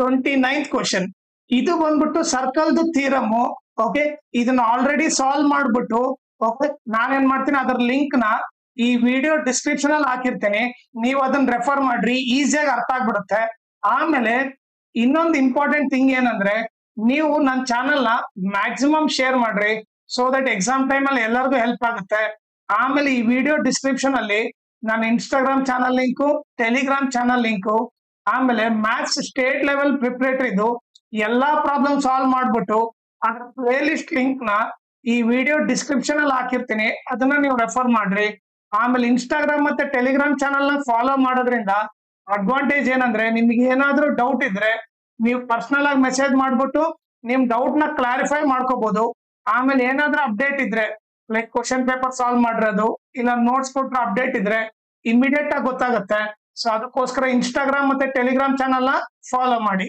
29th question. ಇದು ಬಂದ್ಬಿಟ್ಟು ಸರ್ಕಲ್ದು theorem. Okay, ಇದನ್ನ ಆಲ್ರೆಡಿ ಸಾಲ್ವ್ ಮಾಡ್ಬಿಟ್ಟು ಓಕೆ ನಾನೇನ್ ಮಾಡ್ತೀನಿ, ಅದರ ಲಿಂಕ್ ನ ಈ ವಿಡಿಯೋ ಡಿಸ್ಕ್ರಿಪ್ಷನ್ ಅಲ್ಲಿ ಹಾಕಿರ್ತೇನೆ. ನೀವು ಅದನ್ನ ರೆಫರ್ ಮಾಡ್ರಿ, ಈಸಿಯಾಗಿ ಅರ್ಥ ಆಗ್ಬಿಡುತ್ತೆ. ಆಮೇಲೆ ಇನ್ನೊಂದು ಇಂಪಾರ್ಟೆಂಟ್ ಥಿಂಗ್ ಏನಂದ್ರೆ, ನೀವು ನನ್ನ ಚಾನೆಲ್ ನ ಮ್ಯಾಕ್ಸಿಮಮ್ ಶೇರ್ ಮಾಡ್ರಿ, ಸೊ ದಟ್ ಎಕ್ಸಾಮ್ ಟೈಮ್ ಅಲ್ಲಿ ಎಲ್ಲರಿಗೂ ಹೆಲ್ಪ್ ಆಗುತ್ತೆ. ಆಮೇಲೆ ಈ ವಿಡಿಯೋ ಡಿಸ್ಕ್ರಿಪ್ಷನ್ ಅಲ್ಲಿ ನನ್ನ Instagram channel link, Telegram channel link, ಆಮೇಲೆ ಮ್ಯಾಥ್ಸ್ ಸ್ಟೇಟ್ ಲೆವೆಲ್ ಪ್ರಿಪರೇಟರಿದು ಎಲ್ಲಾ ಪ್ರಾಬ್ಲಮ್ ಸಾಲ್ವ್ ಮಾಡ್ಬಿಟ್ಟು ಅದರ ಪ್ಲೇ ಲಿಸ್ಟ್ ಲಿಂಕ್ ನ ಈ ವಿಡಿಯೋ ಡಿಸ್ಕ್ರಿಪ್ಷನ್ ಅಲ್ಲಿ ಹಾಕಿರ್ತೀನಿ, ಅದನ್ನ ನೀವು ರೆಫರ್ ಮಾಡ್ರಿ. ಆಮೇಲೆ ಇನ್ಸ್ಟಾಗ್ರಾಮ್ ಮತ್ತೆ ಟೆಲಿಗ್ರಾಮ್ ಚಾನಲ್ ನ ಫಾಲೋ ಮಾಡೋದ್ರಿಂದ ಅಡ್ವಾಂಟೇಜ್ ಏನಂದ್ರೆ, ನಿಮ್ಗೆ ಏನಾದ್ರೂ ಡೌಟ್ ಇದ್ರೆ ನೀವು ಪರ್ಸನಲ್ ಆಗಿ ಮೆಸೇಜ್ ಮಾಡ್ಬಿಟ್ಟು ನಿಮ್ ಡೌಟ್ ನ ಕ್ಲಾರಿಫೈ ಮಾಡ್ಕೋಬಹುದು. ಆಮೇಲೆ ಏನಾದ್ರೂ ಅಪ್ಡೇಟ್ ಇದ್ರೆ, ಲೈಕ್ ಕ್ವಶನ್ ಪೇಪರ್ ಸಾಲ್ವ್ ಮಾಡಿರೋದು ಇಲ್ಲ ನೋಟ್ಸ್ ಕೊಟ್ರೆ ಅಪ್ಡೇಟ್ ಇದ್ರೆ ಇಮಿಡಿಯೇಟ್ ಆಗಿ ಗೊತ್ತಾಗುತ್ತೆ. ಸೊ ಅದಕ್ಕೋಸ್ಕರ ಇನ್ಸ್ಟಾಗ್ರಾಮ್ ಮತ್ತೆ ಟೆಲಿಗ್ರಾಮ್ ಚಾನಲ್ ನ ಫಾಲೋ ಮಾಡಿ.